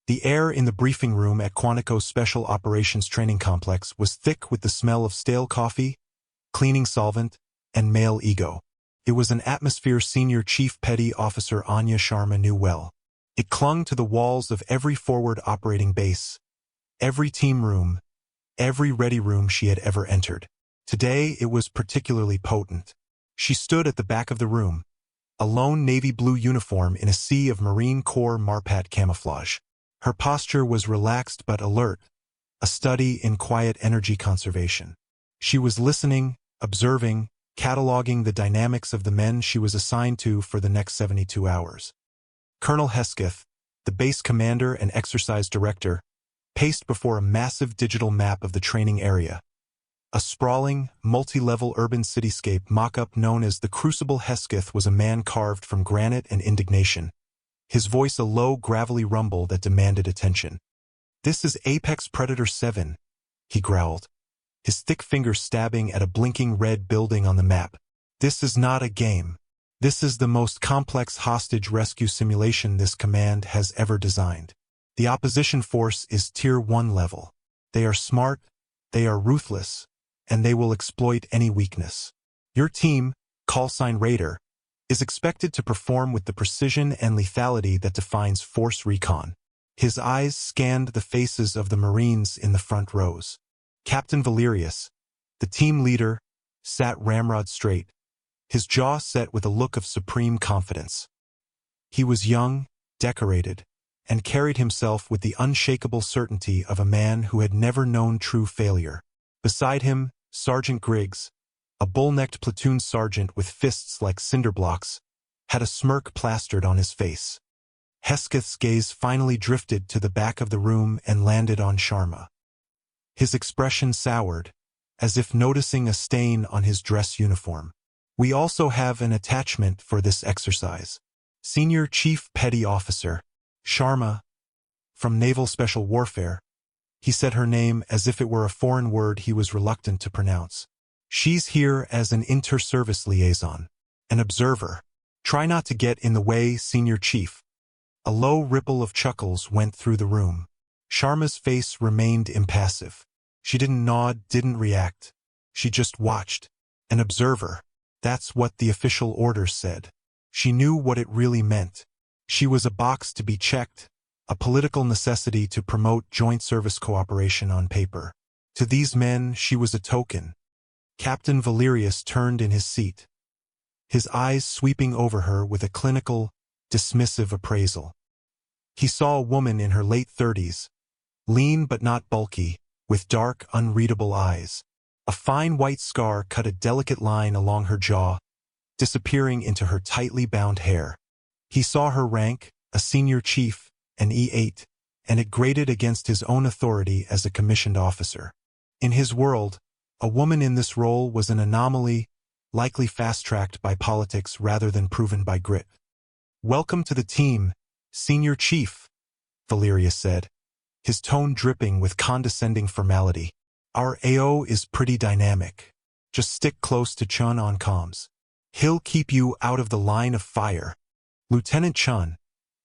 The air in the briefing room at Quantico's Special Operations Training Complex was thick with the smell of stale coffee, cleaning solvent, and male ego. It was an atmosphere Senior Chief Petty Officer Anya Sharma knew well. It clung to the walls of every forward operating base, every team room, every ready room she had ever entered. Today it was particularly potent. She stood at the back of the room, a lone navy blue uniform in a sea of Marine Corps Marpat camouflage. Her posture was relaxed but alert, a study in quiet energy conservation. She was listening, observing, cataloging the dynamics of the men she was assigned to for the next 72 hours. Colonel Hesketh, the base commander and exercise director, paced before a massive digital map of the training area. A sprawling, multi-level urban cityscape mock-up known as the Crucible. Hesketh was a man carved from granite and indignation, his voice a low, gravelly rumble that demanded attention. "This is Apex Predator 7, he growled, his thick fingers stabbing at a blinking red building on the map. "This is not a game. This is the most complex hostage rescue simulation this command has ever designed. The opposition force is Tier 1 level. They are smart, they are ruthless, and they will exploit any weakness. Your team, callsign Raider, is expected to perform with the precision and lethality that defines force recon." His eyes scanned the faces of the Marines in the front rows. Captain Valerius, the team leader, sat ramrod straight, his jaw set with a look of supreme confidence. He was young, decorated, and carried himself with the unshakable certainty of a man who had never known true failure. Beside him, Sergeant Griggs, a bull-necked platoon sergeant with fists like cinder blocks, had a smirk plastered on his face. Hesketh's gaze finally drifted to the back of the room and landed on Sharma. His expression soured, as if noticing a stain on his dress uniform. "We also have an attachment for this exercise. Senior Chief Petty Officer Sharma, from Naval Special Warfare." He said her name as if it were a foreign word he was reluctant to pronounce. "She's here as an inter-service liaison, an observer. Try not to get in the way, Senior Chief." A low ripple of chuckles went through the room. Sharma's face remained impassive. She didn't nod, didn't react. She just watched. An observer. That's what the official orders said. She knew what it really meant. She was a box to be checked, a political necessity to promote joint service cooperation on paper. To these men, she was a token. Captain Valerius turned in his seat, his eyes sweeping over her with a clinical, dismissive appraisal. He saw a woman in her late 30s, lean but not bulky, with dark, unreadable eyes. A fine white scar cut a delicate line along her jaw, disappearing into her tightly bound hair. He saw her rank, a senior chief, an E8, and it grated against his own authority as a commissioned officer. In his world, a woman in this role was an anomaly, likely fast-tracked by politics rather than proven by grit. "Welcome to the team, Senior Chief," Valerius said, his tone dripping with condescending formality. "Our AO is pretty dynamic. Just stick close to Chun on comms. He'll keep you out of the line of fire." Lieutenant Chun,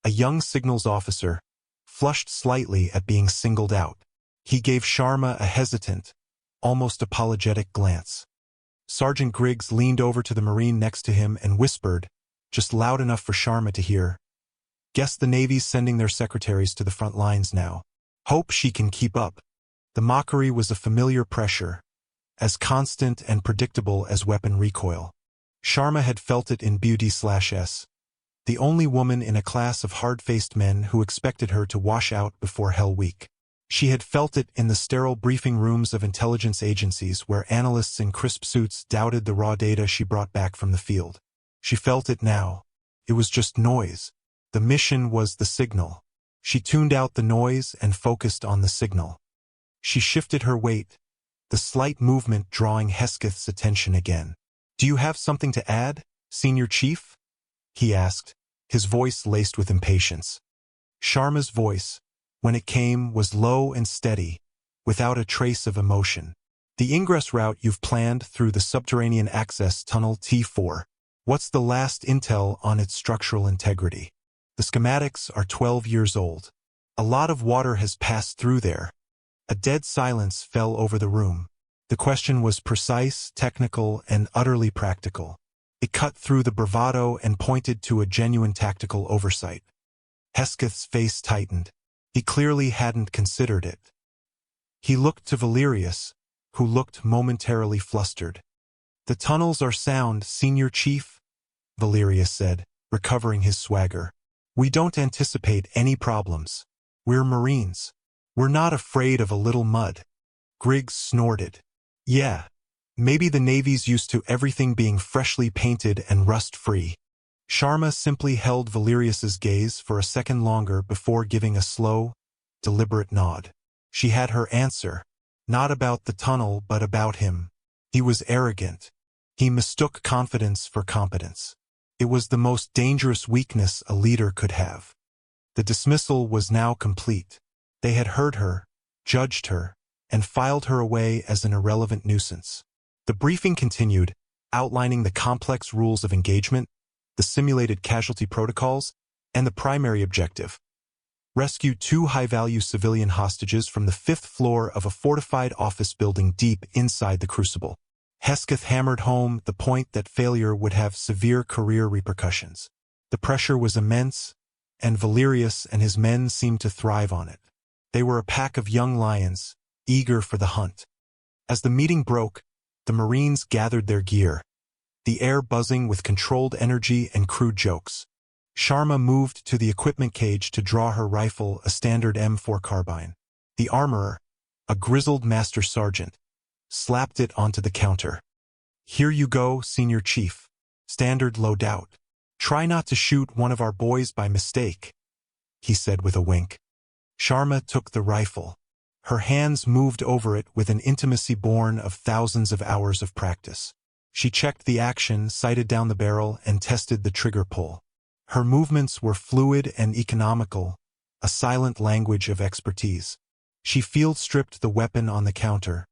a young signals officer, flushed slightly at being singled out. He gave Sharma a hesitant, almost apologetic glance. Sergeant Griggs leaned over to the Marine next to him and whispered, just loud enough for Sharma to hear, "Guess the Navy's sending their secretaries to the front lines now. Hope she can keep up." The mockery was a familiar pressure, as constant and predictable as weapon recoil. Sharma had felt it in Beauty/S, the only woman in a class of hard-faced men who expected her to wash out before Hell Week. She had felt it in the sterile briefing rooms of intelligence agencies where analysts in crisp suits doubted the raw data she brought back from the field. She felt it now. It was just noise. The mission was the signal. She tuned out the noise and focused on the signal. She shifted her weight, the slight movement drawing Hesketh's attention again. "Do you have something to add, Senior Chief?" he asked, his voice laced with impatience. Sharma's voice, when it came, was low and steady, without a trace of emotion. "The ingress route you've planned through the subterranean access tunnel T4. What's the last intel on its structural integrity? The schematics are 12 years old. A lot of water has passed through there. A dead silence fell over the room. The question was precise, technical, and utterly practical. It cut through the bravado and pointed to a genuine tactical oversight. Hesketh's face tightened. He clearly hadn't considered it. He looked to Valerius, who looked momentarily flustered. "The tunnels are sound, Senior Chief," Valerius said, recovering his swagger. "We don't anticipate any problems. We're Marines. We're not afraid of a little mud." Griggs snorted. "Yeah, maybe the Navy's used to everything being freshly painted and rust-free." Sharma simply held Valerius's gaze for a second longer before giving a slow, deliberate nod. She had her answer, not about the tunnel but about him. He was arrogant. He mistook confidence for competence. It was the most dangerous weakness a leader could have. The dismissal was now complete. They had heard her, judged her, and filed her away as an irrelevant nuisance. The briefing continued, outlining the complex rules of engagement, the simulated casualty protocols, and the primary objective: rescue 2 high-value civilian hostages from the 5th floor of a fortified office building deep inside the Crucible. Hesketh hammered home the point that failure would have severe career repercussions. The pressure was immense, and Valerius and his men seemed to thrive on it. They were a pack of young lions, eager for the hunt. As the meeting broke, the Marines gathered their gear, the air buzzing with controlled energy and crude jokes. Sharma moved to the equipment cage to draw her rifle, a standard M4 carbine. The armorer, a grizzled master sergeant, slapped it onto the counter. "Here you go, Senior Chief. Standard loadout. Try not to shoot one of our boys by mistake," he said with a wink. Sharma took the rifle. Her hands moved over it with an intimacy born of thousands of hours of practice. She checked the action, sighted down the barrel, and tested the trigger pull. Her movements were fluid and economical, a silent language of expertise. She field-stripped the weapon on the counter,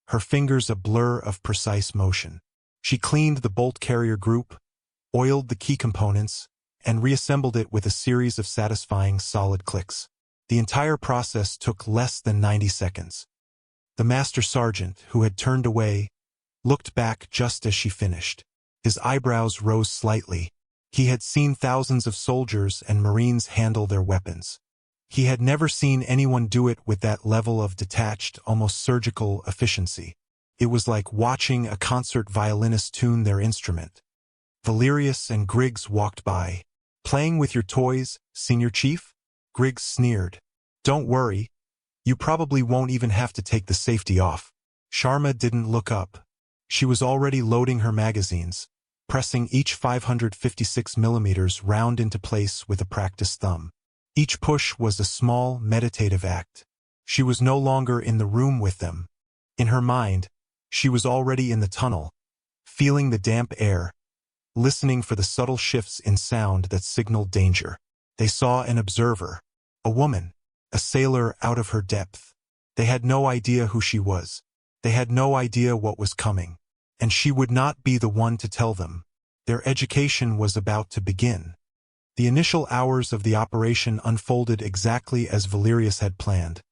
her fingers a blur of precise motion. She cleaned the bolt carrier group, oiled the key components, and reassembled it with a series of satisfying solid clicks. The entire process took less than 90 seconds. The master sergeant, who had turned away, looked back just as she finished. His eyebrows rose slightly. He had seen thousands of soldiers and Marines handle their weapons. He had never seen anyone do it with that level of detached, almost surgical efficiency. It was like watching a concert violinist tune their instrument. Valerius and Griggs walked by. "Playing with your toys, Senior Chief?" Griggs sneered. "Don't worry. You probably won't even have to take the safety off." Sharma didn't look up. She was already loading her magazines, pressing each 556mm round into place with a practiced thumb. Each push was a small, meditative act. She was no longer in the room with them. In her mind, she was already in the tunnel, feeling the damp air, listening for the subtle shifts in sound that signaled danger. They saw an observer, a woman, a sailor out of her depth. They had no idea who she was. They had no idea what was coming. And she would not be the one to tell them. Their education was about to begin. The initial hours of the operation unfolded exactly as Valerius had planned,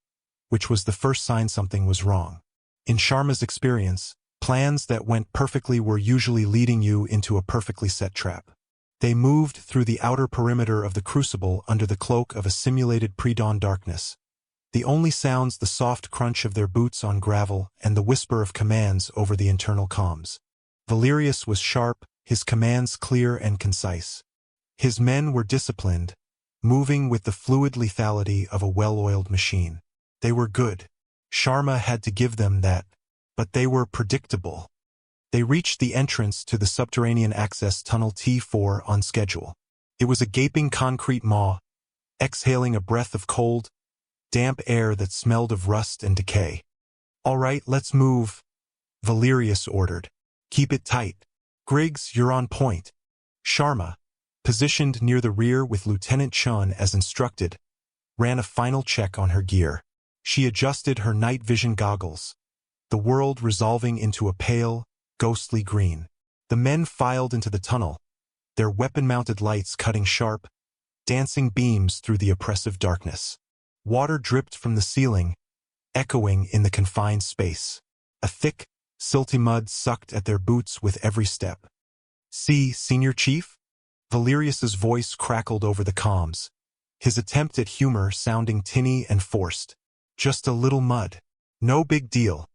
which was the first sign something was wrong. In Sharma's experience, plans that went perfectly were usually leading you into a perfectly set trap. They moved through the outer perimeter of the Crucible under the cloak of a simulated pre-dawn darkness. The only sounds the soft crunch of their boots on gravel and the whisper of commands over the internal comms. Valerius was sharp, his commands clear and concise. His men were disciplined, moving with the fluid lethality of a well-oiled machine. They were good. Sharma had to give them that, but they were predictable. They reached the entrance to the subterranean access tunnel T4 on schedule. It was a gaping concrete maw, exhaling a breath of cold, damp air that smelled of rust and decay. "All right, let's move," Valerius ordered. "Keep it tight. Griggs, you're on point." Sharma, positioned near the rear with Lieutenant Chun as instructed, ran a final check on her gear. She adjusted her night vision goggles, the world resolving into a pale, ghostly green. The men filed into the tunnel, their weapon-mounted lights cutting sharp, dancing beams through the oppressive darkness. Water dripped from the ceiling, echoing in the confined space. A thick, silty mud sucked at their boots with every step. "See, Senior Chief?" Valerius's voice crackled over the comms, his attempt at humor sounding tinny and forced. "Just a little mud. No big deal."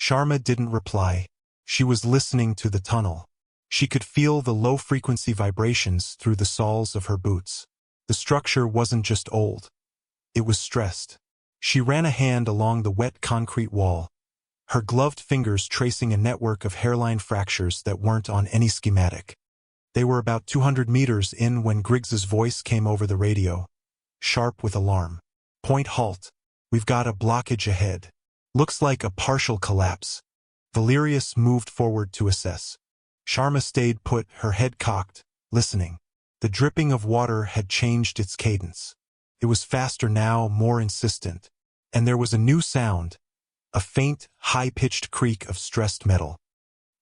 Sharma didn't reply. She was listening to the tunnel. She could feel the low-frequency vibrations through the soles of her boots. The structure wasn't just old. It was stressed. She ran a hand along the wet concrete wall, her gloved fingers tracing a network of hairline fractures that weren't on any schematic. They were about 200 meters in when Griggs's voice came over the radio, sharp with alarm. "Point halt. We've got a blockage ahead. Looks like a partial collapse." Valerius moved forward to assess. Sharma stayed put, her head cocked, listening. The dripping of water had changed its cadence. It was faster now, more insistent. And there was a new sound, a faint, high-pitched creak of stressed metal.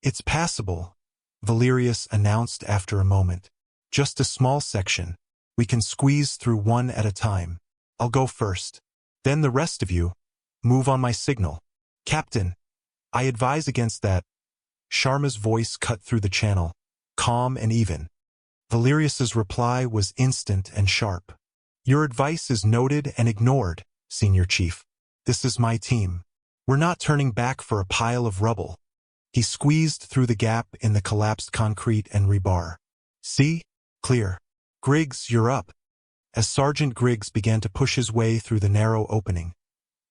"It's passable," Valerius announced after a moment. "Just a small section. We can squeeze through one at a time. I'll go first. Then the rest of you, move on my signal." "Captain, I advise against that." Sharma's voice cut through the channel, calm and even. Valerius's reply was instant and sharp. "Your advice is noted and ignored, Senior Chief. This is my team. We're not turning back for a pile of rubble." He squeezed through the gap in the collapsed concrete and rebar. "See? Clear. Griggs, you're up." As Sergeant Griggs began to push his way through the narrow opening,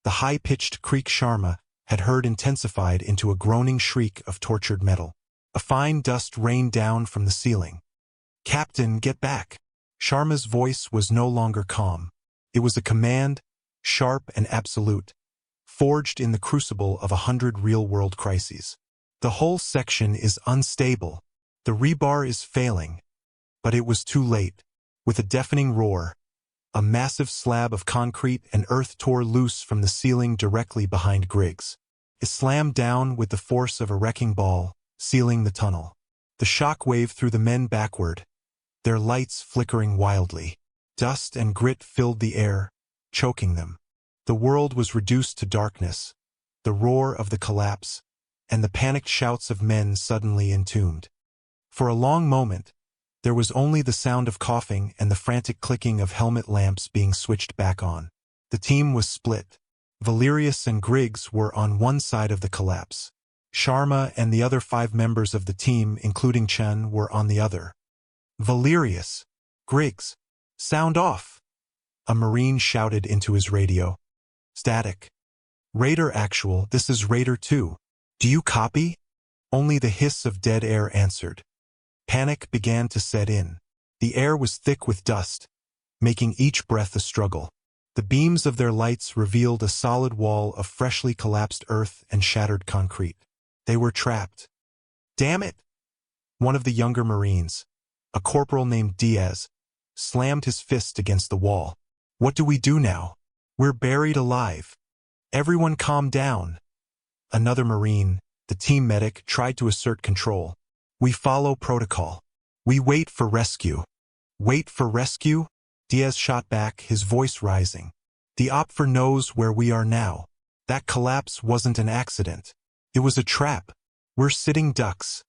the high-pitched creak Sharma had heard intensified into a groaning shriek of tortured metal. A fine dust rained down from the ceiling. "Captain, get back." Sharma's voice was no longer calm. It was a command, sharp and absolute, forged in the crucible of 100 real-world crises. "The whole section is unstable. The rebar is failing." But it was too late. With a deafening roar, a massive slab of concrete and earth tore loose from the ceiling directly behind Griggs. It slammed down with the force of a wrecking ball, sealing the tunnel. The shock wave threw the men backward, their lights flickering wildly. Dust and grit filled the air, choking them. The world was reduced to darkness, the roar of the collapse, and the panicked shouts of men suddenly entombed. For a long moment, there was only the sound of coughing and the frantic clicking of helmet lamps being switched back on. The team was split. Valerius and Griggs were on one side of the collapse. Sharma and the other 5 members of the team, including Chen, were on the other. "Valerius! Griggs! Sound off!" A Marine shouted into his radio. "Static. Raider actual, this is Raider 2. Do you copy?" Only the hiss of dead air answered. Panic began to set in. The air was thick with dust, making each breath a struggle. The beams of their lights revealed a solid wall of freshly collapsed earth and shattered concrete. They were trapped. "Damn it!" One of the younger Marines, a corporal named Diaz, slammed his fist against the wall. "What do we do now? We're buried alive." "Everyone calm down." Another Marine, the team medic, tried to assert control. "We follow protocol. We wait for rescue." "Wait for rescue?" Diaz shot back, his voice rising. "The OPFOR knows where we are now. That collapse wasn't an accident. It was a trap. We're sitting ducks."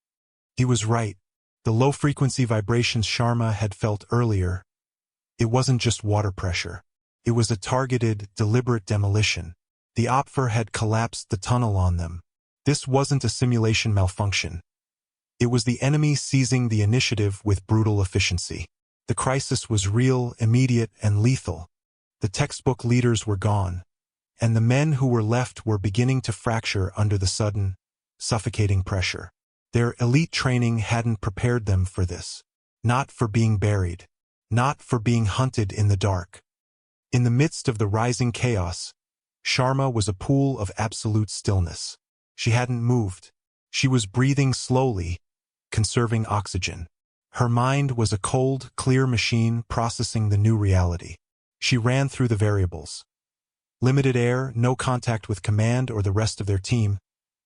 He was right. The low-frequency vibrations Sharma had felt earlier, it wasn't just water pressure. It was a targeted, deliberate demolition. The OPFOR had collapsed the tunnel on them. This wasn't a simulation malfunction. It was the enemy seizing the initiative with brutal efficiency. The crisis was real, immediate, and lethal. The textbook leaders were gone, and the men who were left were beginning to fracture under the sudden, suffocating pressure. Their elite training hadn't prepared them for this. Not for being buried. Not for being hunted in the dark. In the midst of the rising chaos, Sharma was a pool of absolute stillness. She hadn't moved. She was breathing slowly, conserving oxygen. Her mind was a cold, clear machine processing the new reality. She ran through the variables. Limited air, no contact with command or the rest of their team,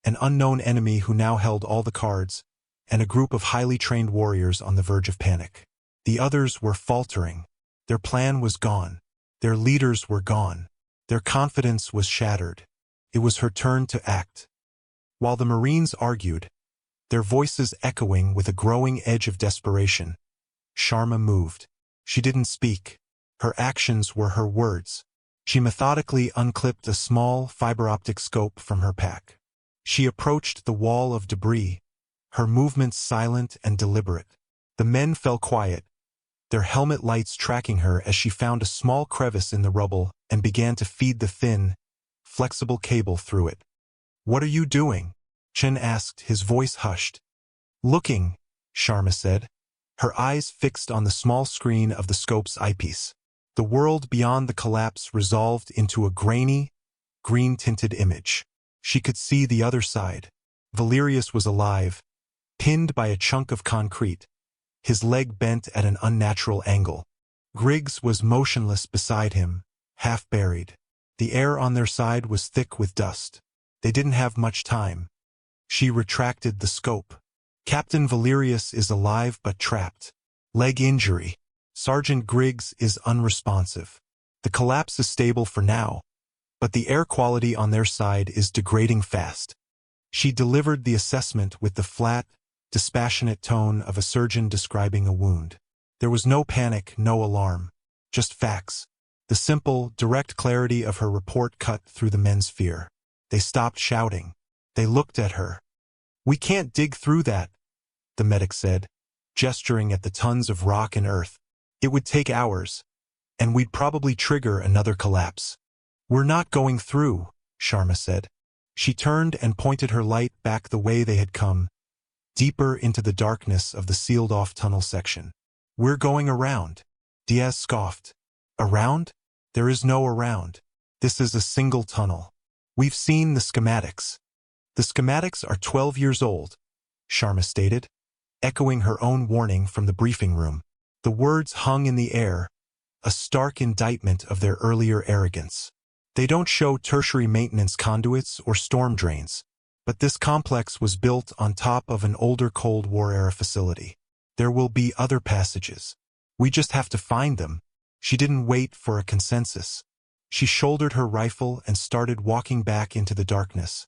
an unknown enemy who now held all the cards, and a group of highly trained warriors on the verge of panic. The others were faltering. Their plan was gone. Their leaders were gone. Their confidence was shattered. It was her turn to act. While the Marines argued, their voices echoing with a growing edge of desperation, Sharma moved. She didn't speak. Her actions were her words. She methodically unclipped a small fiber-optic scope from her pack. She approached the wall of debris, her movements silent and deliberate. The men fell quiet, their helmet lights tracking her as she found a small crevice in the rubble and began to feed the thin, flexible cable through it. "What are you doing?" Chen asked, his voice hushed. "Looking," Sharma said, her eyes fixed on the small screen of the scope's eyepiece. The world beyond the collapse resolved into a grainy, green-tinted image. She could see the other side. Valerius was alive, pinned by a chunk of concrete, his leg bent at an unnatural angle. Griggs was motionless beside him, half buried. The air on their side was thick with dust. They didn't have much time. She retracted the scope. "Captain Valerius is alive but trapped. Leg injury. Sergeant Griggs is unresponsive. The collapse is stable for now, but the air quality on their side is degrading fast." She delivered the assessment with the flat, dispassionate tone of a surgeon describing a wound. There was no panic, no alarm, just facts. The simple, direct clarity of her report cut through the men's fear. They stopped shouting. They looked at her. "We can't dig through that," the medic said, gesturing at the tons of rock and earth. "It would take hours, and we'd probably trigger another collapse." "We're not going through," Sharma said. She turned and pointed her light back the way they had come, deeper into the darkness of the sealed-off tunnel section. "We're going around." Diaz scoffed. "Around? There is no around. This is a single tunnel. We've seen the schematics." "The schematics are 12 years old," Sharma stated, echoing her own warning from the briefing room. The words hung in the air, a stark indictment of their earlier arrogance. "They don't show tertiary maintenance conduits or storm drains, but this complex was built on top of an older Cold War-era facility. There will be other passages. We just have to find them." She didn't wait for a consensus. She shouldered her rifle and started walking back into the darkness,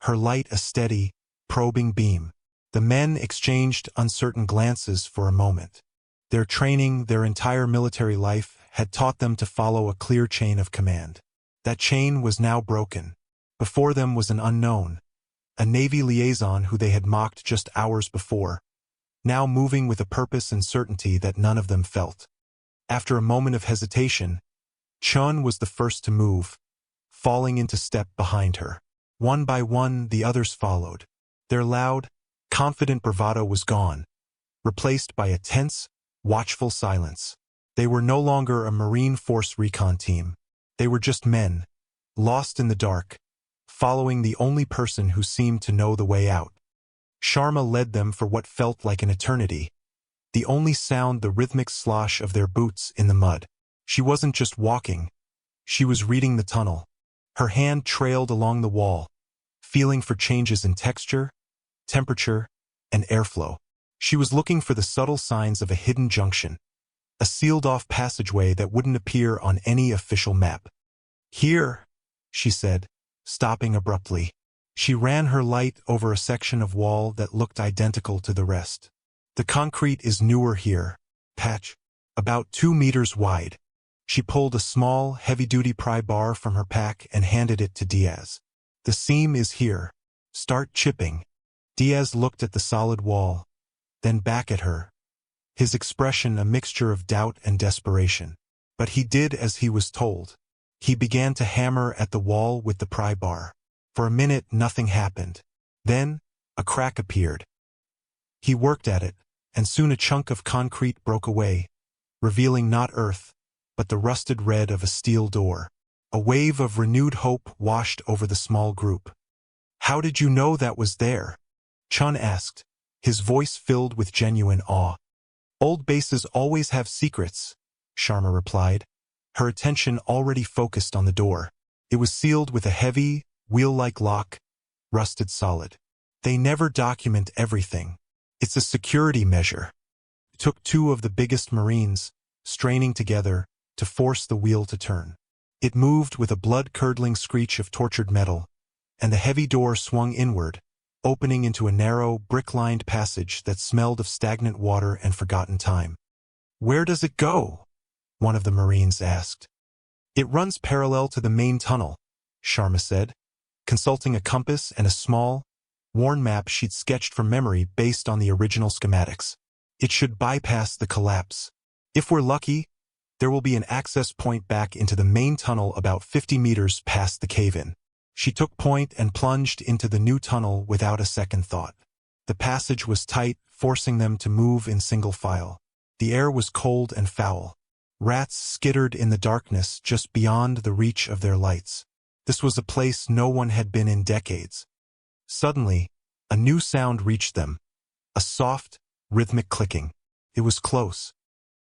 her light a steady, probing beam. The men exchanged uncertain glances for a moment. Their training, their entire military life, had taught them to follow a clear chain of command. That chain was now broken. Before them was an unknown, a Navy liaison who they had mocked just hours before, now moving with a purpose and certainty that none of them felt. After a moment of hesitation, Chun was the first to move, falling into step behind her. One by one, the others followed. Their loud, confident bravado was gone, replaced by a tense, watchful silence. They were no longer a Marine Force recon team. They were just men, lost in the dark, following the only person who seemed to know the way out. Sharma led them for what felt like an eternity, the only sound the rhythmic slosh of their boots in the mud. She wasn't just walking, she was reading the tunnel. Her hand trailed along the wall, feeling for changes in texture, temperature, and airflow. She was looking for the subtle signs of a hidden junction, a sealed-off passageway that wouldn't appear on any official map. "Here," she said, stopping abruptly. She ran her light over a section of wall that looked identical to the rest. "The concrete is newer here, patch, about 2 meters wide." She pulled a small, heavy-duty pry bar from her pack and handed it to Diaz. "The seam is here. Start chipping." Diaz looked at the solid wall, then back at her, his expression a mixture of doubt and desperation. But he did as he was told. He began to hammer at the wall with the pry bar. For a minute, nothing happened. Then, a crack appeared. He worked at it, and soon a chunk of concrete broke away, revealing not earth, but the rusted red of a steel door. A wave of renewed hope washed over the small group. "How did you know that was there?" Chun asked, his voice filled with genuine awe. "Old bases always have secrets," Sharma replied, her attention already focused on the door. It was sealed with a heavy, wheel-like lock, rusted solid. "They never document everything. It's a security measure." It took 2 of the biggest Marines, straining together, to force the wheel to turn. It moved with a blood-curdling screech of tortured metal, and the heavy door swung inward, opening into a narrow, brick-lined passage that smelled of stagnant water and forgotten time. "Where does it go?" one of the Marines asked. "It runs parallel to the main tunnel," Sharma said, consulting a compass and a small, worn map she'd sketched from memory based on the original schematics. "It should bypass the collapse. If we're lucky, there will be an access point back into the main tunnel about 50 meters past the cave-in." She took point and plunged into the new tunnel without a second thought. The passage was tight, forcing them to move in single file. The air was cold and foul. Rats skittered in the darkness just beyond the reach of their lights. This was a place no one had been in decades. Suddenly, a new sound reached them. A soft, rhythmic clicking. It was close.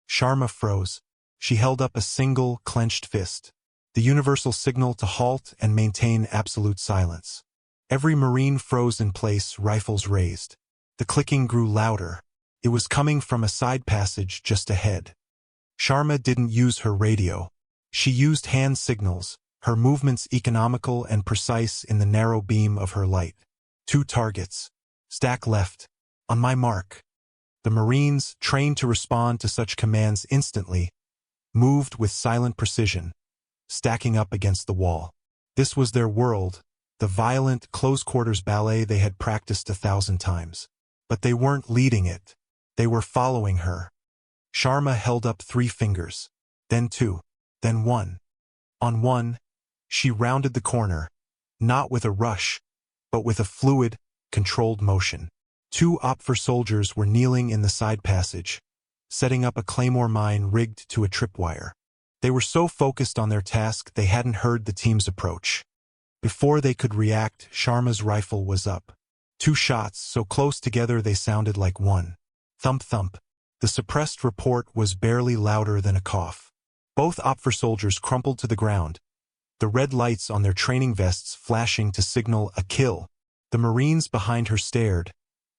Sharma froze. She held up a single, clenched fist, the universal signal to halt and maintain absolute silence. Every Marine froze in place, rifles raised. The clicking grew louder. It was coming from a side passage just ahead. Sharma didn't use her radio. She used hand signals, her movements economical and precise in the narrow beam of her light. 2 targets. Stack left. On my mark. The Marines, trained to respond to such commands instantly, moved with silent precision, stacking up against the wall. This was their world, the violent, close-quarters ballet they had practiced 1,000 times. But they weren't leading it. They were following her. Sharma held up 3 fingers, then 2, then 1. On 1, she rounded the corner, not with a rush, but with a fluid, controlled motion. 2 Opfer soldiers were kneeling in the side passage, setting up a claymore mine rigged to a tripwire. They were so focused on their task they hadn't heard the team's approach. Before they could react, Sharma's rifle was up. 2 shots, so close together they sounded like one. Thump thump. The suppressed report was barely louder than a cough. Both Opfer soldiers crumpled to the ground, the red lights on their training vests flashing to signal a kill. The Marines behind her stared,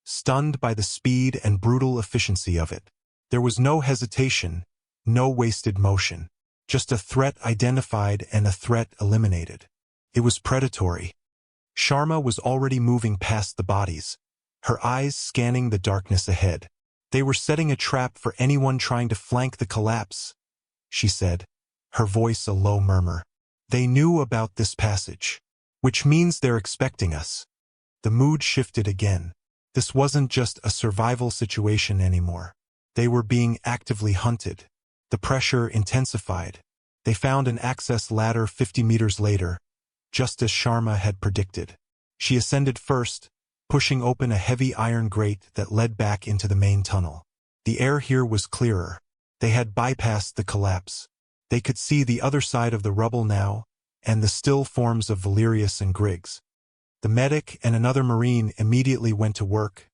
stunned by the speed and brutal efficiency of it. There was no hesitation, no wasted motion. Just a threat identified and a threat eliminated. It was predatory. Sharma was already moving past the bodies, her eyes scanning the darkness ahead. "They were setting a trap for anyone trying to flank the collapse," she said, her voice a low murmur. "They knew about this passage, which means they're expecting us." The mood shifted again. This wasn't just a survival situation anymore. They were being actively hunted. The pressure intensified. They found an access ladder 50 meters later, just as Sharma had predicted. She ascended first, pushing open a heavy iron grate that led back into the main tunnel. The air here was clearer. They had bypassed the collapse. They could see the other side of the rubble now, and the still forms of Valerius and Griggs. The medic and another Marine immediately went to work,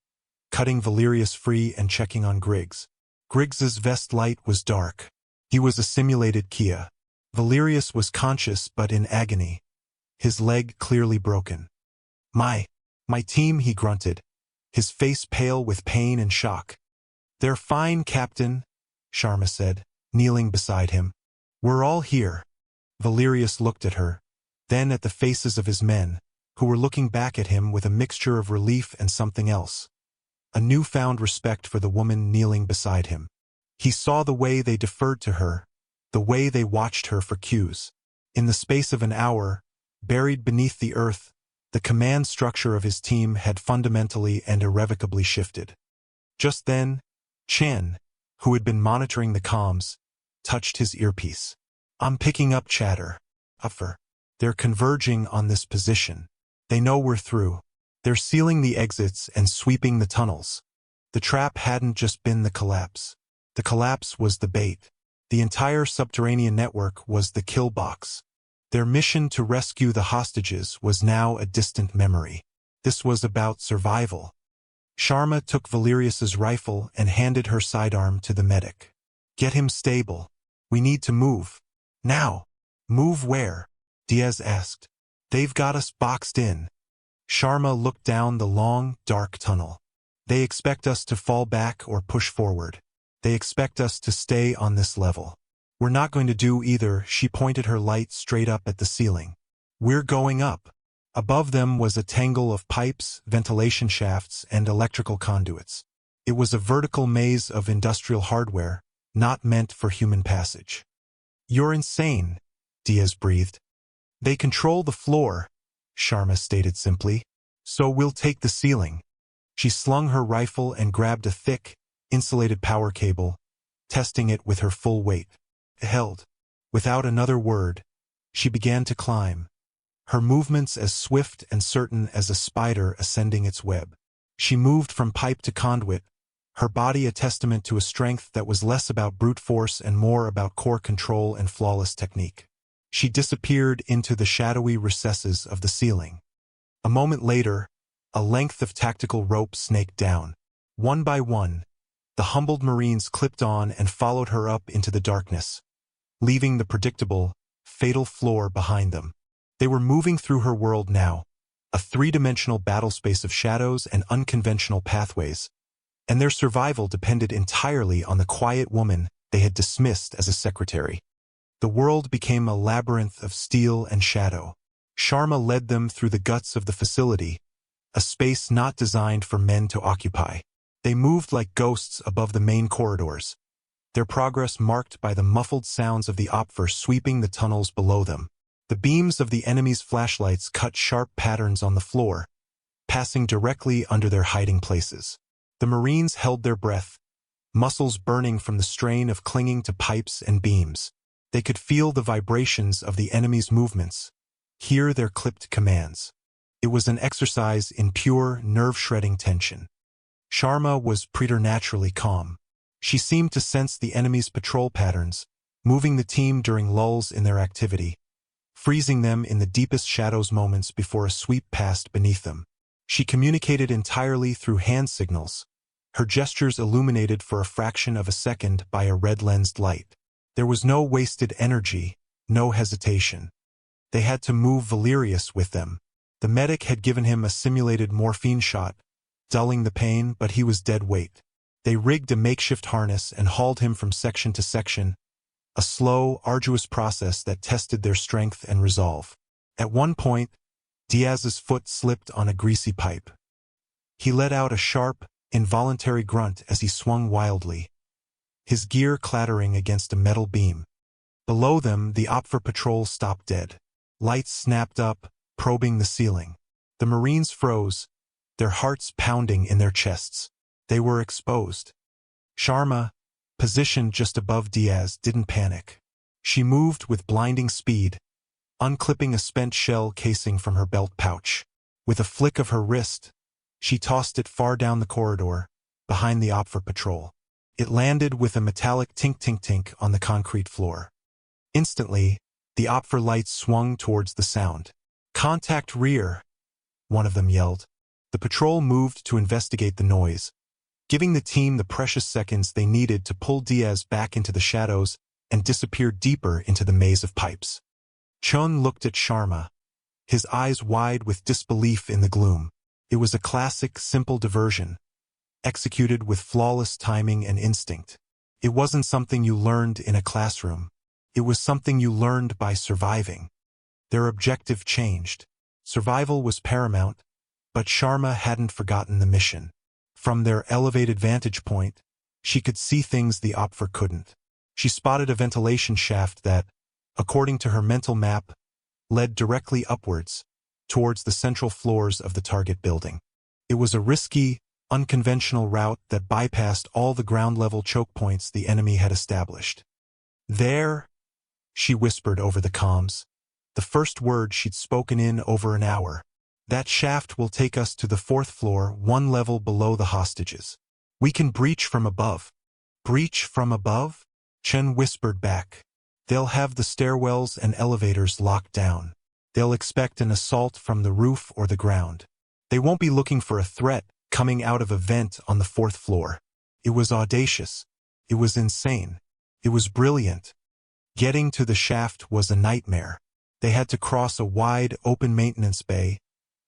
cutting Valerius free and checking on Griggs. Griggs's vest light was dark. He was a simulated Kia. Valerius was conscious but in agony, his leg clearly broken. My team," he grunted, his face pale with pain and shock. "They're fine, Captain," Sharma said, kneeling beside him. "We're all here." Valerius looked at her, then at the faces of his men, who were looking back at him with a mixture of relief and something else. A newfound respect for the woman kneeling beside him. He saw the way they deferred to her, the way they watched her for cues. In the space of an hour, buried beneath the earth, the command structure of his team had fundamentally and irrevocably shifted. Just then, Chan, who had been monitoring the comms, touched his earpiece. "I'm picking up chatter. Upfer. They're converging on this position. They know we're through. They're sealing the exits and sweeping the tunnels." The trap hadn't just been the collapse. The collapse was the bait. The entire subterranean network was the kill box. Their mission to rescue the hostages was now a distant memory. This was about survival. Sharma took Valerius's rifle and handed her sidearm to the medic. "Get him stable. We need to move. Now." "Move where?" Diaz asked. "They've got us boxed in." Sharma looked down the long, dark tunnel. "They expect us to fall back or push forward. They expect us to stay on this level. We're not going to do either. She pointed her light straight up at the ceiling. We're going up. Above them was a tangle of pipes, ventilation shafts, and electrical conduits. It was a vertical maze of industrial hardware, not meant for human passage. You're insane, Diaz breathed. They control the floor, Sharma stated simply. So we'll take the ceiling. She slung her rifle and grabbed a thick, insulated power cable, testing it with her full weight. It held. Without another word, she began to climb, her movements as swift and certain as a spider ascending its web. She moved from pipe to conduit, her body a testament to a strength that was less about brute force and more about core control and flawless technique. She disappeared into the shadowy recesses of the ceiling. A moment later, a length of tactical rope snaked down. One by one, the humbled Marines clipped on and followed her up into the darkness, leaving the predictable, fatal floor behind them. They were moving through her world now, a three-dimensional battlespace of shadows and unconventional pathways, and their survival depended entirely on the quiet woman they had dismissed as a secretary. The world became a labyrinth of steel and shadow. Sharma led them through the guts of the facility, a space not designed for men to occupy. They moved like ghosts above the main corridors, their progress marked by the muffled sounds of the Opfer sweeping the tunnels below them. The beams of the enemy's flashlights cut sharp patterns on the floor, passing directly under their hiding places. The Marines held their breath, muscles burning from the strain of clinging to pipes and beams. They could feel the vibrations of the enemy's movements, hear their clipped commands. It was an exercise in pure, nerve-shredding tension. Sharma was preternaturally calm. She seemed to sense the enemy's patrol patterns, moving the team during lulls in their activity, freezing them in the deepest shadows moments before a sweep passed beneath them. She communicated entirely through hand signals, her gestures illuminated for a fraction of a second by a red-lensed light. There was no wasted energy, no hesitation. They had to move Valerius with them. The medic had given him a simulated morphine shot, dulling the pain, but he was dead weight. They rigged a makeshift harness and hauled him from section to section, a slow, arduous process that tested their strength and resolve. At one point, Diaz's foot slipped on a greasy pipe. He let out a sharp, involuntary grunt as he swung wildly, his gear clattering against a metal beam. Below them, the Opfer patrol stopped dead. Lights snapped up, probing the ceiling. The Marines froze, their hearts pounding in their chests. They were exposed. Sharma, positioned just above Diaz, didn't panic. She moved with blinding speed, unclipping a spent shell casing from her belt pouch. With a flick of her wrist, she tossed it far down the corridor, behind the Opfer patrol. It landed with a metallic tink-tink-tink on the concrete floor. Instantly, the Opfer lights swung towards the sound. "Contact rear," one of them yelled. The patrol moved to investigate the noise, giving the team the precious seconds they needed to pull Diaz back into the shadows and disappear deeper into the maze of pipes. Chun looked at Sharma, his eyes wide with disbelief in the gloom. It was a classic, simple diversion, executed with flawless timing and instinct. It wasn't something you learned in a classroom. It was something you learned by surviving. Their objective changed. Survival was paramount, but Sharma hadn't forgotten the mission. From their elevated vantage point, she could see things the Opfer couldn't. She spotted a ventilation shaft that, according to her mental map, led directly upwards, towards the central floors of the target building. It was a risky, unconventional route that bypassed all the ground-level choke points the enemy had established. "There," she whispered over the comms, the first word she'd spoken in over an hour. "That shaft will take us to the 4th floor, one level below the hostages. We can breach from above." "Breach from above?" Chen whispered back. "They'll have the stairwells and elevators locked down. They'll expect an assault from the roof or the ground. They won't be looking for a threat coming out of a vent on the 4th floor." It was audacious. It was insane. It was brilliant. Getting to the shaft was a nightmare. They had to cross a wide, open maintenance bay,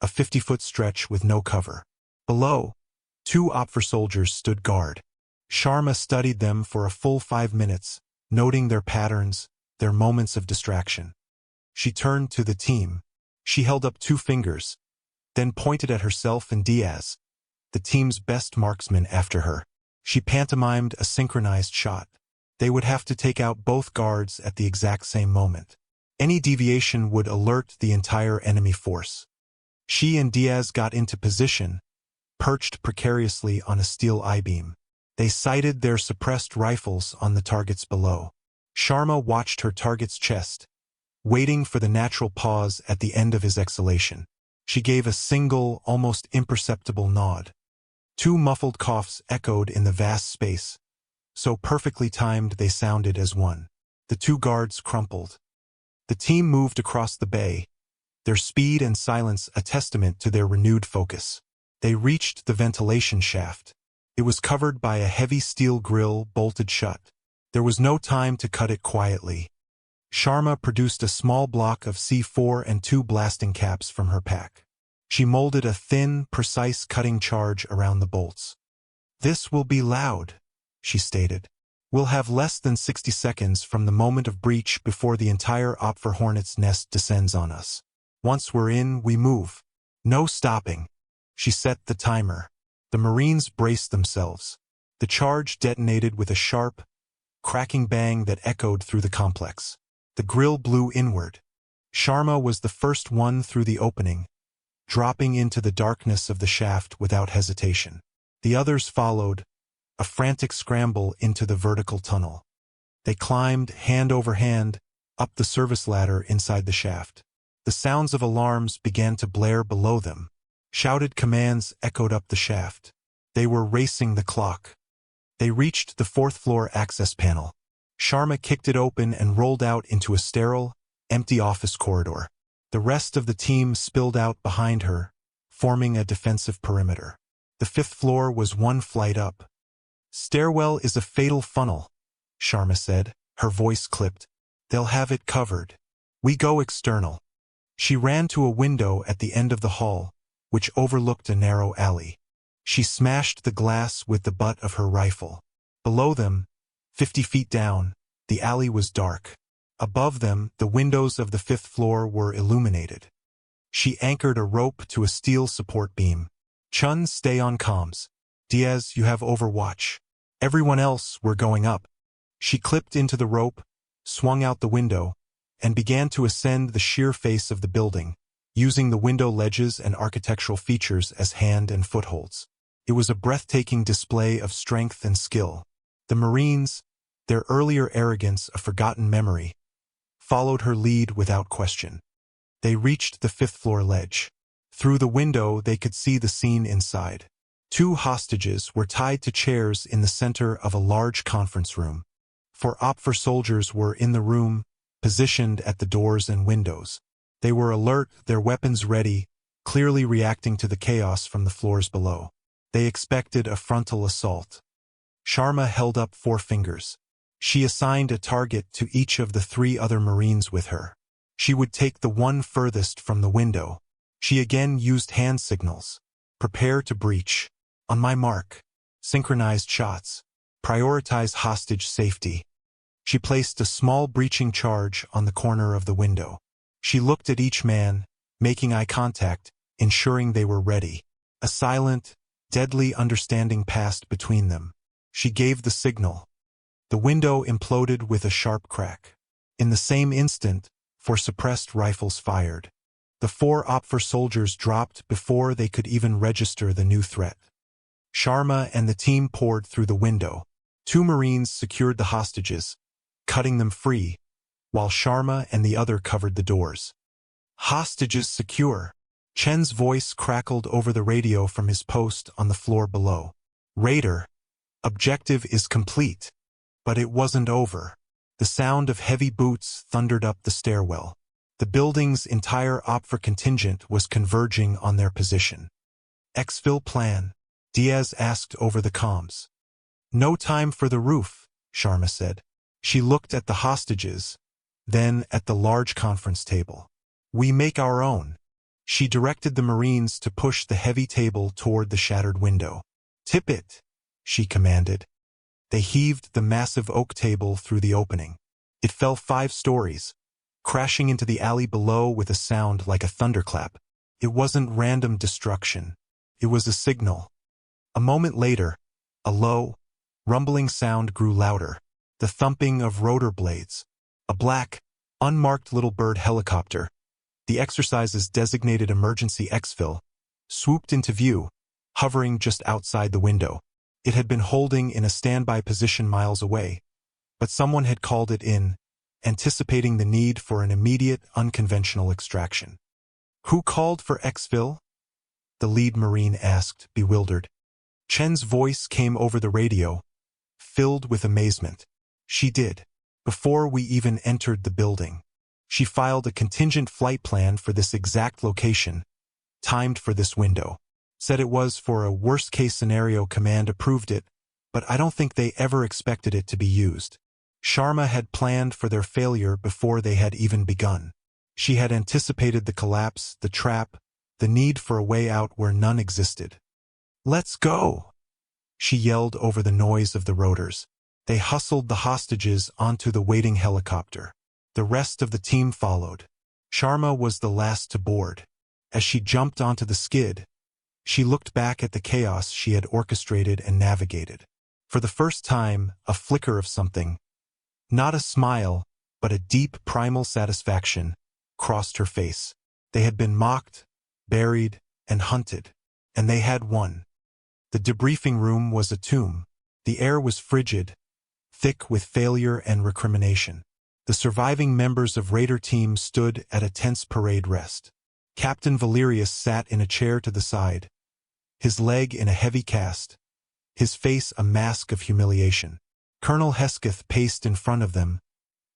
a 50-foot stretch with no cover. Below, 2 Opfer soldiers stood guard. Sharma studied them for a full 5 minutes, noting their patterns, their moments of distraction. She turned to the team. She held up 2 fingers, then pointed at herself and Diaz, the team's best marksman after her. She pantomimed a synchronized shot. They would have to take out both guards at the exact same moment. Any deviation would alert the entire enemy force. She and Diaz got into position, perched precariously on a steel I-beam. They sighted their suppressed rifles on the targets below. Sharma watched her target's chest, waiting for the natural pause at the end of his exhalation. She gave a single, almost imperceptible nod. 2 muffled coughs echoed in the vast space, so perfectly timed they sounded as one. The 2 guards crumpled. The team moved across the bay, their speed and silence a testament to their renewed focus. They reached the ventilation shaft. It was covered by a heavy steel grill bolted shut. There was no time to cut it quietly. Sharma produced a small block of C4 and 2 blasting caps from her pack. She molded a thin, precise cutting charge around the bolts. "This will be loud," she stated. "We'll have less than 60 seconds from the moment of breach before the entire Opfer Hornet's nest descends on us. Once we're in, we move. No stopping." She set the timer. The Marines braced themselves. The charge detonated with a sharp, cracking bang that echoed through the complex. The grill blew inward. Sharma was the first one through the opening, dropping into the darkness of the shaft without hesitation. The others followed, a frantic scramble into the vertical tunnel. They climbed, hand over hand, up the service ladder inside the shaft. The sounds of alarms began to blare below them. Shouted commands echoed up the shaft. They were racing the clock. They reached the 4th-floor access panel. Sharma kicked it open and rolled out into a sterile, empty office corridor. The rest of the team spilled out behind her, forming a defensive perimeter. The 5th floor was 1 flight up. "Stairwell is a fatal funnel," Sharma said, her voice clipped. "They'll have it covered. We go external." She ran to a window at the end of the hall, which overlooked a narrow alley. She smashed the glass with the butt of her rifle. Below them, 50 feet down, the alley was dark. Above them, the windows of the 5th floor were illuminated. She anchored a rope to a steel support beam. "Chun, stay on comms. Diaz, you have overwatch. Everyone else, we're going up." She clipped into the rope, swung out the window, and began to ascend the sheer face of the building, using the window ledges and architectural features as hand and footholds. It was a breathtaking display of strength and skill. The Marines, their earlier arrogance a forgotten memory, followed her lead without question. They reached the 5th-floor ledge. Through the window they could see the scene inside. 2 hostages were tied to chairs in the center of a large conference room. 4 Opfer soldiers were in the room, positioned at the doors and windows. They were alert, their weapons ready, clearly reacting to the chaos from the floors below. They expected a frontal assault. Sharma held up 4 fingers. She assigned a target to each of the 3 other Marines with her. She would take the one furthest from the window. She again used hand signals. "Prepare to breach. On my mark." Synchronized shots. "Prioritize hostage safety." She placed a small breaching charge on the corner of the window. She looked at each man, making eye contact, ensuring they were ready. A silent, deadly understanding passed between them. She gave the signal. The window imploded with a sharp crack. In the same instant, 4 suppressed rifles fired. The 4 Opfer soldiers dropped before they could even register the new threat. Sharma and the team poured through the window. 2 Marines secured the hostages, cutting them free, while Sharma and the other covered the doors. "Hostages secure." Chen's voice crackled over the radio from his post on the floor below. "Raider, objective is complete." But it wasn't over. The sound of heavy boots thundered up the stairwell. The building's entire Opfer contingent was converging on their position. "Exfil plan?" Diaz asked over the comms. "No time for the roof," Sharma said. She looked at the hostages, then at the large conference table. "We make our own." She directed the Marines to push the heavy table toward the shattered window. "Tip it," she commanded. They heaved the massive oak table through the opening. It fell 5 stories, crashing into the alley below with a sound like a thunderclap. It wasn't random destruction. It was a signal. A moment later, a low, rumbling sound grew louder. The thumping of rotor blades. A black, unmarked little bird helicopter, the exercise's designated emergency exfil, swooped into view, hovering just outside the window. It had been holding in a standby position miles away, but someone had called it in, anticipating the need for an immediate, unconventional extraction. "Who called for exfil?" the lead Marine asked, bewildered. Chen's voice came over the radio, filled with amazement. "She did. Before we even entered the building. She filed a contingent flight plan for this exact location, timed for this window. Said it was for a worst-case scenario. Command approved it, but I don't think they ever expected it to be used. Sharma had planned for their failure before they had even begun. She had anticipated the collapse, the trap, the need for a way out where none existed. "Let's go!" she yelled over the noise of the rotors. They hustled the hostages onto the waiting helicopter. The rest of the team followed. Sharma was the last to board. As she jumped onto the skid, she looked back at the chaos she had orchestrated and navigated. For the first time, a flicker of something, not a smile, but a deep primal satisfaction, crossed her face. They had been mocked, buried, and hunted, and they had won. The debriefing room was a tomb. The air was frigid, thick with failure and recrimination. The surviving members of Raider Team stood at a tense parade rest. Captain Valerius sat in a chair to the side, his leg in a heavy cast, his face a mask of humiliation. Colonel Hesketh paced in front of them,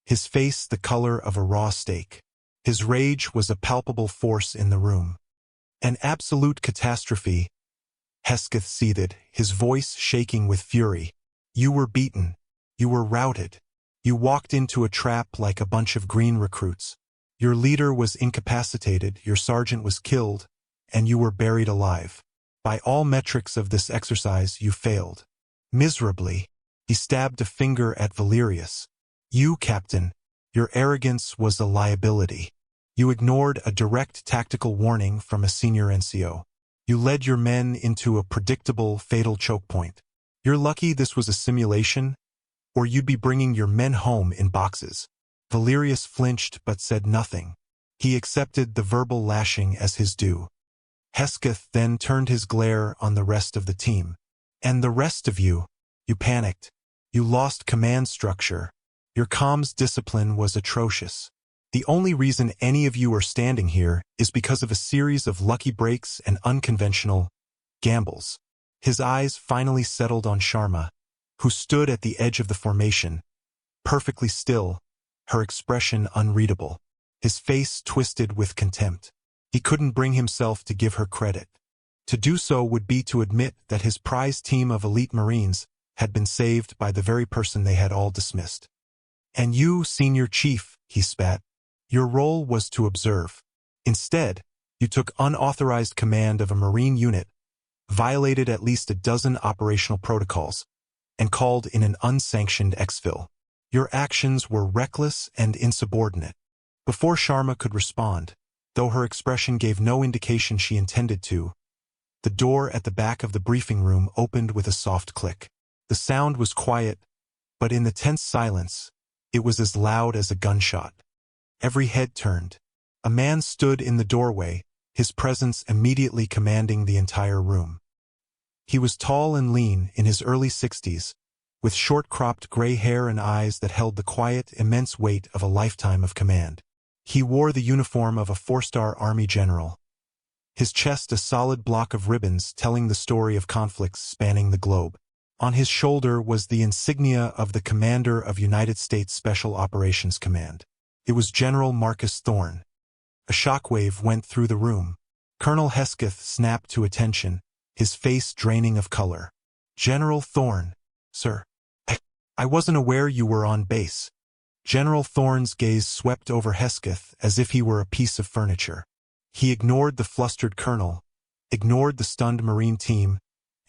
his face the color of a raw steak. His rage was a palpable force in the room. "An absolute catastrophe," Hesketh seethed, his voice shaking with fury. "You were beaten. You were routed. You walked into a trap like a bunch of green recruits. Your leader was incapacitated, your sergeant was killed, and you were buried alive. By all metrics of this exercise, you failed. Miserably." He stabbed a finger at Valerius. "You, Captain, your arrogance was a liability. You ignored a direct tactical warning from a senior NCO. You led your men into a predictable, fatal choke point. You're lucky this was a simulation, or you'd be bringing your men home in boxes." Valerius flinched but said nothing. He accepted the verbal lashing as his due. Hesketh then turned his glare on the rest of the team. "And the rest of you, you panicked. You lost command structure. Your comms discipline was atrocious. The only reason any of you are standing here is because of a series of lucky breaks and unconventional gambles." His eyes finally settled on Sharma, who stood at the edge of the formation, perfectly still, her expression unreadable. His face twisted with contempt. He couldn't bring himself to give her credit. To do so would be to admit that his prize team of elite Marines had been saved by the very person they had all dismissed. "And you, Senior Chief," he spat, "your role was to observe. Instead, you took unauthorized command of a Marine unit, violated at least a dozen operational protocols, and called in an unsanctioned exfil. Your actions were reckless and insubordinate." Before Sharma could respond, though her expression gave no indication she intended to, the door at the back of the briefing room opened with a soft click. The sound was quiet, but in the tense silence, it was as loud as a gunshot. Every head turned. A man stood in the doorway, his presence immediately commanding the entire room. He was tall and lean, in his early 60s, with short-cropped gray hair and eyes that held the quiet, immense weight of a lifetime of command. He wore the uniform of a 4-star Army general, his chest a solid block of ribbons telling the story of conflicts spanning the globe. On his shoulder was the insignia of the Commander of United States Special Operations Command. It was General Marcus Thorne. A shockwave went through the room. Colonel Hesketh snapped to attention, his face draining of color. "General Thorne, sir. I wasn't aware you were on base." General Thorne's gaze swept over Hesketh as if he were a piece of furniture. He ignored the flustered colonel, ignored the stunned Marine team,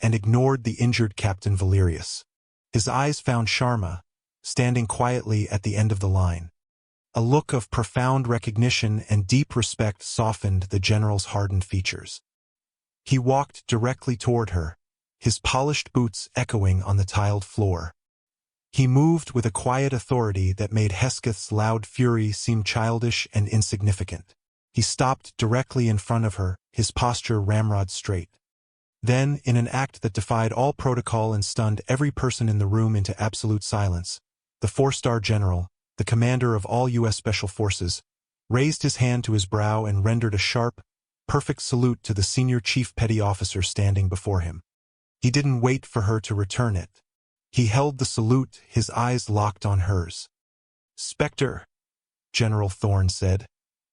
and ignored the injured Captain Valerius. His eyes found Sharma, standing quietly at the end of the line. A look of profound recognition and deep respect softened the general's hardened features. He walked directly toward her, his polished boots echoing on the tiled floor. He moved with a quiet authority that made Hesketh's loud fury seem childish and insignificant. He stopped directly in front of her, his posture ramrod straight. Then, in an act that defied all protocol and stunned every person in the room into absolute silence, the four-star general, the commander of all U.S. Special Forces, raised his hand to his brow and rendered a sharp, perfect salute to the senior chief petty officer standing before him. He didn't wait for her to return it. He held the salute, his eyes locked on hers. "Spectre," General Thorne said,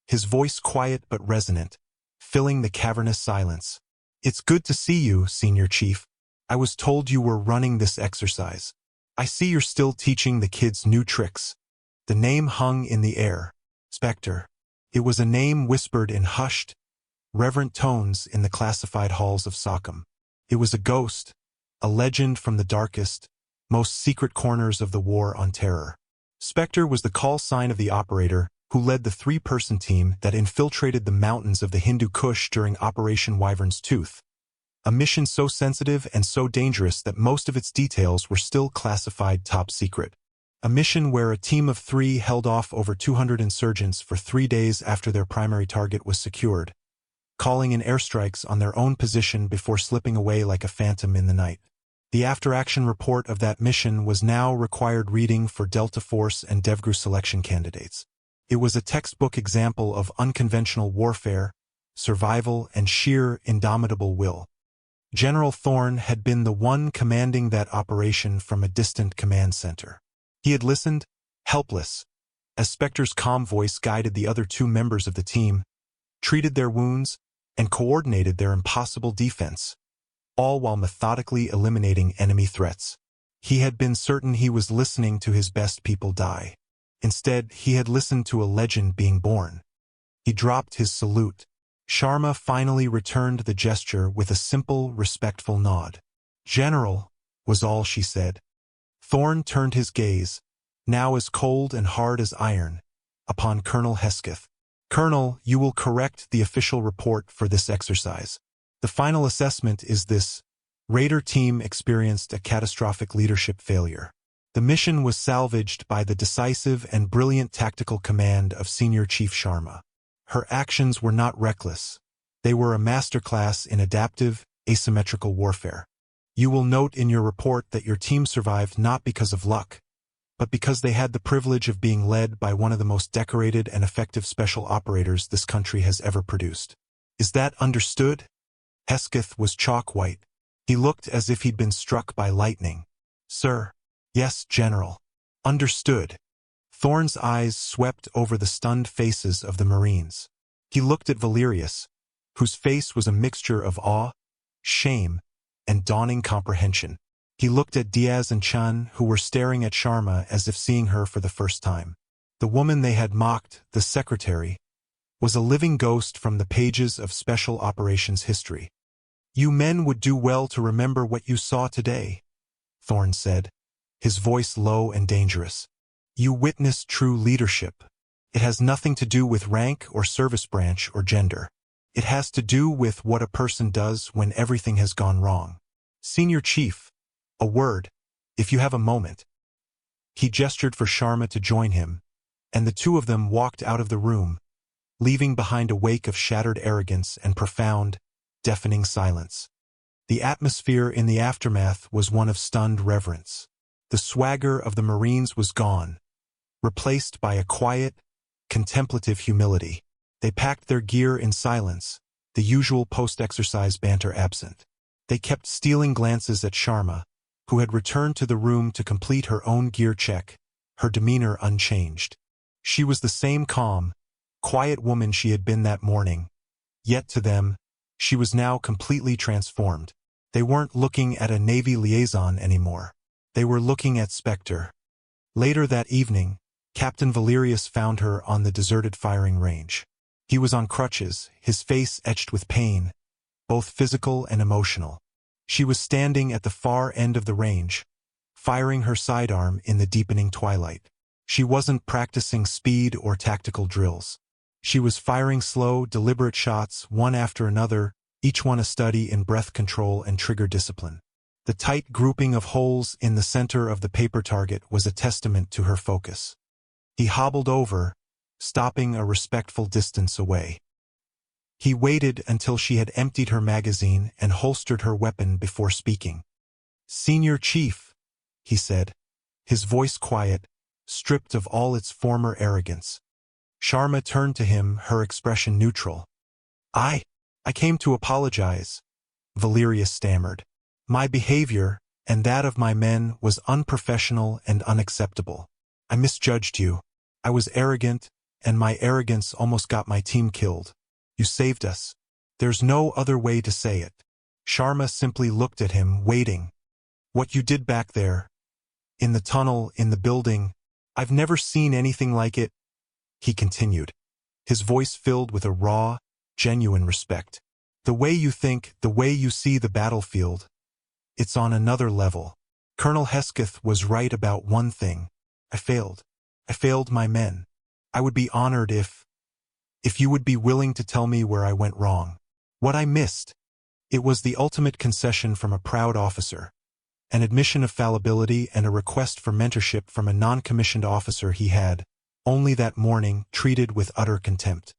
his voice quiet but resonant, filling the cavernous silence. "It's good to see you, Senior Chief. I was told you were running this exercise. I see you're still teaching the kids new tricks." The name hung in the air. Spectre. It was a name whispered in hushed, reverent tones in the classified halls of Sockham. It was a ghost, a legend from the darkest, most secret corners of the War on Terror. Spectre was the call sign of the operator who led the three-person team that infiltrated the mountains of the Hindu Kush during Operation Wyvern's Tooth, a mission so sensitive and so dangerous that most of its details were still classified top secret. A mission where a team of 3 held off over 200 insurgents for 3 days after their primary target was secured, calling in airstrikes on their own position before slipping away like a phantom in the night. The after-action report of that mission was now required reading for Delta Force and DevGru selection candidates. It was a textbook example of unconventional warfare, survival, and sheer, indomitable will. General Thorne had been the one commanding that operation from a distant command center. He had listened, helpless, as Spectre's calm voice guided the other 2 members of the team, treated their wounds, and coordinated their impossible defense, all while methodically eliminating enemy threats. He had been certain he was listening to his best people die. Instead, he had listened to a legend being born. He dropped his salute. Sharma finally returned the gesture with a simple, respectful nod. "General," was all she said. Thorne turned his gaze, now as cold and hard as iron, upon Colonel Hesketh. "Colonel, you will correct the official report for this exercise. The final assessment is this: Raider team experienced a catastrophic leadership failure. The mission was salvaged by the decisive and brilliant tactical command of Senior Chief Sharma. Her actions were not reckless. They were a masterclass in adaptive, asymmetrical warfare. You will note in your report that your team survived not because of luck, but because they had the privilege of being led by one of the most decorated and effective special operators this country has ever produced. Is that understood?" Hesketh was chalk-white. He looked as if he'd been struck by lightning. "Sir." "Yes, General." "Understood." Thorne's eyes swept over the stunned faces of the Marines. He looked at Valerius, whose face was a mixture of awe, shame, and dawning comprehension. He looked at Diaz and Chan, who were staring at Sharma as if seeing her for the first time. The woman they had mocked, the secretary, was a living ghost from the pages of Special Operations history. "You men would do well to remember what you saw today," Thorne said, his voice low and dangerous. "You witnessed true leadership. It has nothing to do with rank or service branch or gender. It has to do with what a person does when everything has gone wrong. Senior Chief, a word, if you have a moment." He gestured for Sharma to join him, and the 2 of them walked out of the room, leaving behind a wake of shattered arrogance and profound, deafening silence. The atmosphere in the aftermath was one of stunned reverence. The swagger of the Marines was gone, replaced by a quiet, contemplative humility. They packed their gear in silence, the usual post-exercise banter absent. They kept stealing glances at Sharma, who had returned to the room to complete her own gear check, her demeanor unchanged. She was the same calm, quiet woman she had been that morning, yet to them, she was now completely transformed. They weren't looking at a Navy liaison anymore. They were looking at Spectre. Later that evening, Captain Valerius found her on the deserted firing range. He was on crutches, his face etched with pain, both physical and emotional. She was standing at the far end of the range, firing her sidearm in the deepening twilight. She wasn't practicing speed or tactical drills. She was firing slow, deliberate shots, one after another, each one a study in breath control and trigger discipline. The tight grouping of holes in the center of the paper target was a testament to her focus. He hobbled over, stopping a respectful distance away. He waited until she had emptied her magazine and holstered her weapon before speaking. "Senior Chief," he said, his voice quiet, stripped of all its former arrogance. Sharma turned to him, her expression neutral. I came to apologize," Valerius stammered. "My behavior, and that of my men, was unprofessional and unacceptable. I misjudged you. I was arrogant, and my arrogance almost got my team killed. You saved us. There's no other way to say it." Sharma simply looked at him, waiting. "What you did back there, in the tunnel, in the building, I've never seen anything like it," he continued, his voice filled with a raw, genuine respect. "The way you think, the way you see the battlefield, it's on another level. Colonel Hesketh was right about one thing. I failed. I failed my men. I would be honored if you would be willing to tell me where I went wrong. What I missed." It was the ultimate concession from a proud officer, an admission of fallibility and a request for mentorship from a non-commissioned officer he had, only that morning, treated with utter contempt.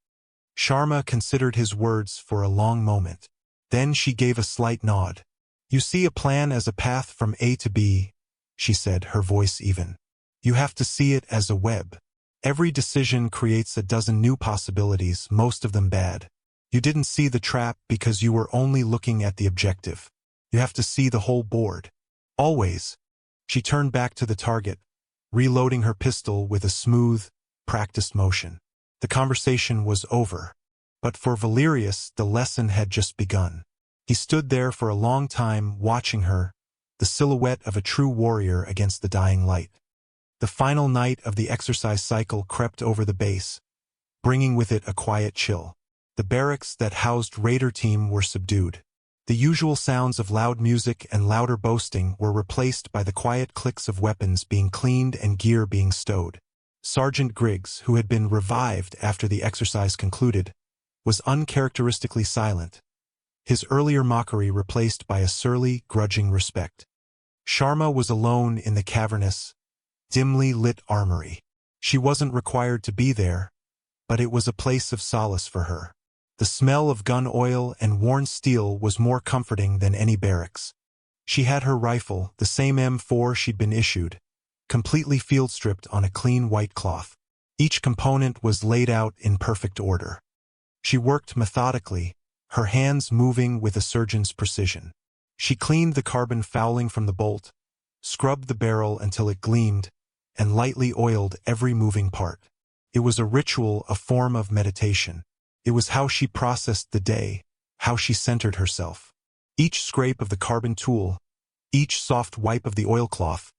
Sharma considered his words for a long moment. Then she gave a slight nod. "You see a plan as a path from A to B," she said, her voice even. "You have to see it as a web. Every decision creates a dozen new possibilities, most of them bad. You didn't see the trap because you were only looking at the objective. You have to see the whole board. Always." She turned back to the target, reloading her pistol with a smooth, practiced motion. The conversation was over. But for Valerius, the lesson had just begun. He stood there for a long time, watching her, the silhouette of a true warrior against the dying light. The final night of the exercise cycle crept over the base, bringing with it a quiet chill. The barracks that housed Raider Team were subdued. The usual sounds of loud music and louder boasting were replaced by the quiet clicks of weapons being cleaned and gear being stowed. Sergeant Griggs, who had been revived after the exercise concluded, was uncharacteristically silent, his earlier mockery replaced by a surly, grudging respect. Sharma was alone in the cavernous, dimly lit armory. She wasn't required to be there, but it was a place of solace for her. The smell of gun oil and worn steel was more comforting than any barracks. She had her rifle, the same M4 she'd been issued, completely field-stripped on a clean white cloth. Each component was laid out in perfect order. She worked methodically, her hands moving with a surgeon's precision. She cleaned the carbon fouling from the bolt, scrubbed the barrel until it gleamed, and lightly oiled every moving part. It was a ritual, a form of meditation. It was how she processed the day, how she centered herself. Each scrape of the carbon tool, each soft wipe of the oilcloth,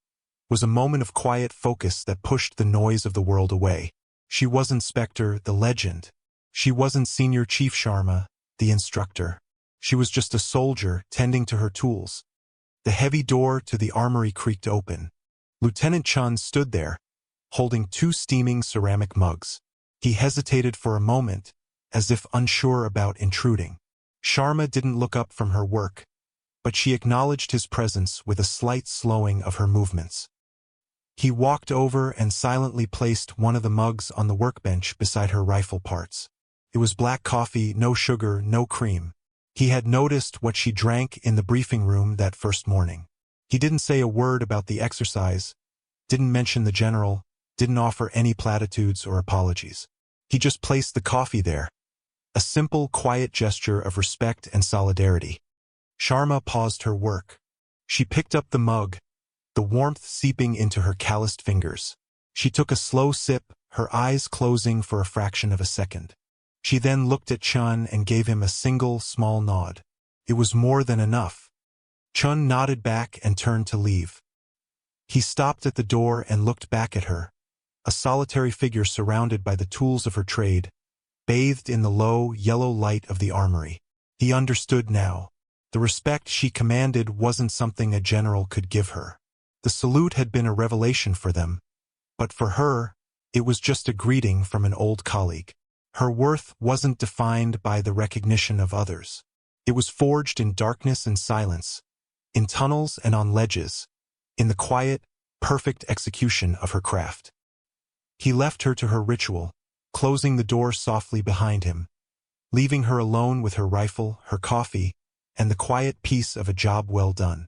was a moment of quiet focus that pushed the noise of the world away. She wasn't Spectre, the legend. She wasn't Senior Chief Sharma, the instructor. She was just a soldier tending to her tools. The heavy door to the armory creaked open. Lieutenant Chun stood there, holding 2 steaming ceramic mugs. He hesitated for a moment, as if unsure about intruding. Sharma didn't look up from her work, but she acknowledged his presence with a slight slowing of her movements. He walked over and silently placed one of the mugs on the workbench beside her rifle parts. It was black coffee, no sugar, no cream. He had noticed what she drank in the briefing room that first morning. He didn't say a word about the exercise, didn't mention the general, didn't offer any platitudes or apologies. He just placed the coffee there, a simple, quiet gesture of respect and solidarity. Sharma paused her work. She picked up the mug, the warmth seeping into her calloused fingers. She took a slow sip, her eyes closing for a fraction of a second. She then looked at Chun and gave him a single, small nod. It was more than enough. Chun nodded back and turned to leave. He stopped at the door and looked back at her, a solitary figure surrounded by the tools of her trade, bathed in the low, yellow light of the armory. He understood now. The respect she commanded wasn't something a general could give her. The salute had been a revelation for them, but for her, it was just a greeting from an old colleague. Her worth wasn't defined by the recognition of others. It was forged in darkness and silence, in tunnels and on ledges, in the quiet, perfect execution of her craft. He left her to her ritual, closing the door softly behind him, leaving her alone with her rifle, her coffee, and the quiet peace of a job well done.